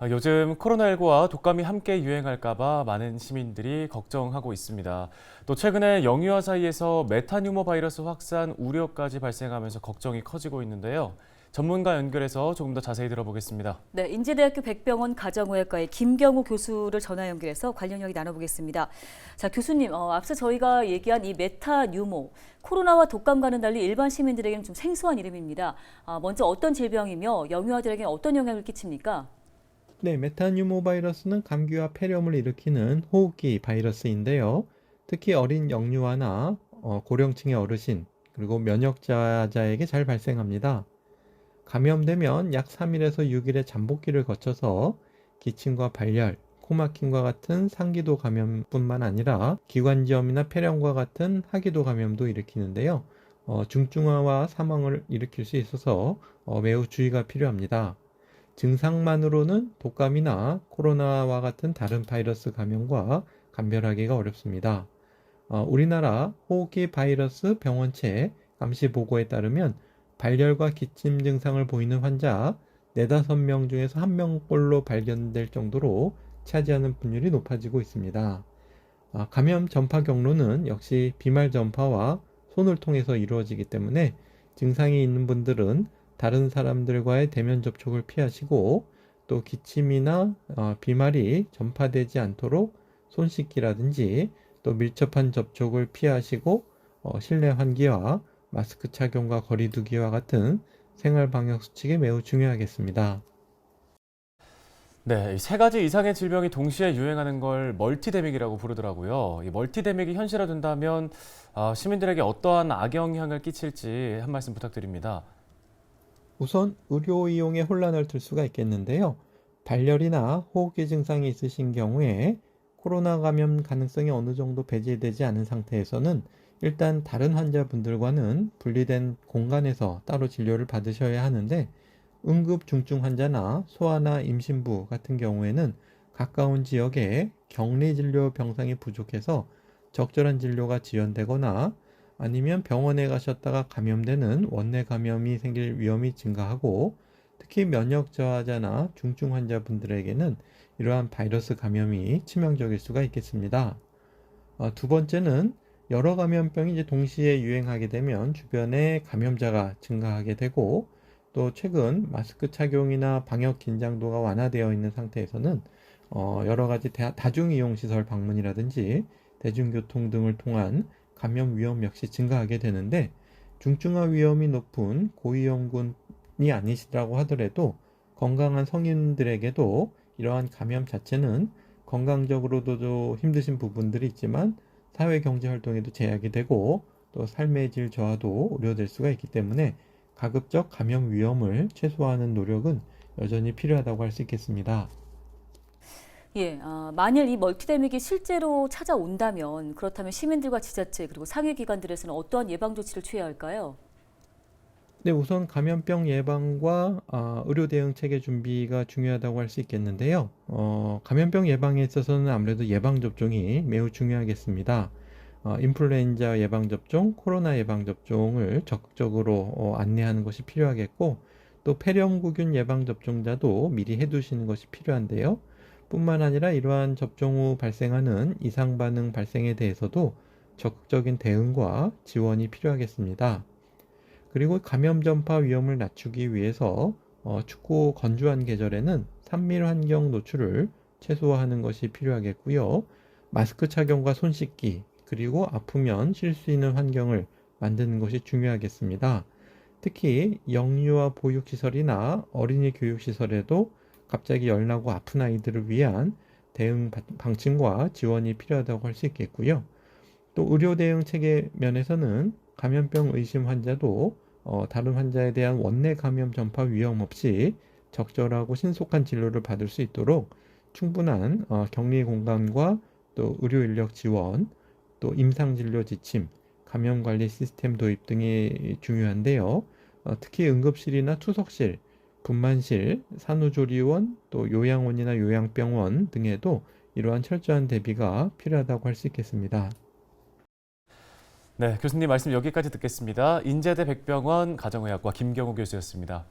요즘 코로나19와 독감이 함께 유행할까 봐 많은 시민들이 걱정하고 있습니다. 또 최근에 영유아 사이에서 메타뉴머 바이러스 확산 우려까지 발생하면서 걱정이 커지고 있는데요. 전문가 연결해서 조금 더 자세히 들어보겠습니다. 네, 인제대학교 백병원 가정의학과의 김경우 교수를 전화 연결해서 관련 이야기 나눠보겠습니다. 자, 교수님, 앞서 저희가 얘기한 이 메타뉴모, 코로나와 독감과는 달리 일반 시민들에게는 좀 생소한 이름입니다. 먼저 어떤 질병이며 영유아들에게는 어떤 영향을 끼칩니까? 네, 메타뉴모 바이러스는 감기와 폐렴을 일으키는 호흡기 바이러스인데요. 특히 어린 영유아나 고령층의 어르신, 그리고 면역자자에게 잘 발생합니다. 감염되면 약 3일에서 6일의 잠복기를 거쳐서 기침과 발열, 코막힘과 같은 상기도 감염뿐만 아니라 기관지염이나 폐렴과 같은 하기도 감염도 일으키는데요. 중증화와 사망을 일으킬 수 있어서 매우 주의가 필요합니다. 증상만으로는 독감이나 코로나와 같은 다른 바이러스 감염과 감별하기가 어렵습니다. 우리나라 호흡기 바이러스 병원체 감시 보고에 따르면 발열과 기침 증상을 보이는 환자 4~5명 중에서 1명꼴로 발견될 정도로 차지하는 분율이 높아지고 있습니다. 감염 전파 경로는 역시 비말 전파와 손을 통해서 이루어지기 때문에 증상이 있는 분들은 다른 사람들과의 대면 접촉을 피하시고 또 기침이나 비말이 전파되지 않도록 손 씻기라든지 또 밀접한 접촉을 피하시고 실내 환기와 마스크 착용과 거리 두기와 같은 생활 방역 수칙이 매우 중요하겠습니다. 네, 세 가지 이상의 질병이 동시에 유행하는 걸 멀티데믹이라고 부르더라고요. 이 멀티데믹이 현실화된다면 시민들에게 어떠한 악영향을 끼칠지 한 말씀 부탁드립니다. 우선 의료 이용에 혼란을 줄 수가 있겠는데요. 발열이나 호흡기 증상이 있으신 경우에 코로나 감염 가능성이 어느 정도 배제되지 않은 상태에서는 일단 다른 환자분들과는 분리된 공간에서 따로 진료를 받으셔야 하는데 응급 중증 환자나 소아나 임신부 같은 경우에는 가까운 지역에 격리진료 병상이 부족해서 적절한 진료가 지연되거나 아니면 병원에 가셨다가 감염되는 원내 감염이 생길 위험이 증가하고 특히 면역 저하자나 중증 환자분들에게는 이러한 바이러스 감염이 치명적일 수가 있겠습니다. 두 번째는 여러 감염병이 이제 동시에 유행하게 되면 주변에 감염자가 증가하게 되고 또 최근 마스크 착용이나 방역 긴장도가 완화되어 있는 상태에서는 여러 가지 다중이용시설 방문이라든지 대중교통 등을 통한 감염 위험 역시 증가하게 되는데 중증화 위험이 높은 고위험군이 아니시라고 하더라도 건강한 성인들에게도 이러한 감염 자체는 건강적으로도 힘드신 부분들이 있지만 사회 경제 활동에도 제약이 되고 또 삶의 질 저하도 우려될 수가 있기 때문에 가급적 감염 위험을 최소화하는 노력은 여전히 필요하다고 할 수 있겠습니다. 예, 만일 이 멀티데믹이 실제로 찾아온다면 그렇다면 시민들과 지자체 그리고 상위기관들에서는 어떠한 예방 조치를 취해야 할까요? 네, 우선 감염병 예방과 의료 대응 체계 준비가 중요하다고 할 수 있겠는데요. 감염병 예방에 있어서는 아무래도 예방 접종이 매우 중요하겠습니다. 인플루엔자 예방 접종, 코로나 예방 접종을 적극적으로 안내하는 것이 필요하겠고, 또 폐렴구균 예방 접종자도 미리 해두시는 것이 필요한데요. 뿐만 아니라 이러한 접종 후 발생하는 이상 반응 발생에 대해서도 적극적인 대응과 지원이 필요하겠습니다. 그리고 감염 전파 위험을 낮추기 위해서 춥고 건조한 계절에는 산밀 환경 노출을 최소화하는 것이 필요하겠고요. 마스크 착용과 손 씻기, 그리고 아프면 쉴 수 있는 환경을 만드는 것이 중요하겠습니다. 특히 영유아 보육시설이나 어린이 교육시설에도 갑자기 열나고 아픈 아이들을 위한 대응 방침과 지원이 필요하다고 할 수 있겠고요. 또 의료 대응 체계 면에서는 감염병 의심 환자도 다른 환자에 대한 원내 감염 전파 위험 없이 적절하고 신속한 진료를 받을 수 있도록 충분한 격리 공간과 또 의료 인력 지원, 또 임상 진료 지침, 감염 관리 시스템 도입 등이 중요한데요. 특히 응급실이나 투석실, 분만실, 산후조리원, 또 요양원이나 요양병원 등에도 이러한 철저한 대비가 필요하다고 할 수 있겠습니다. 네, 교수님 말씀 여기까지 듣겠습니다. 인제대 백병원 가정의학과 김경우 교수였습니다.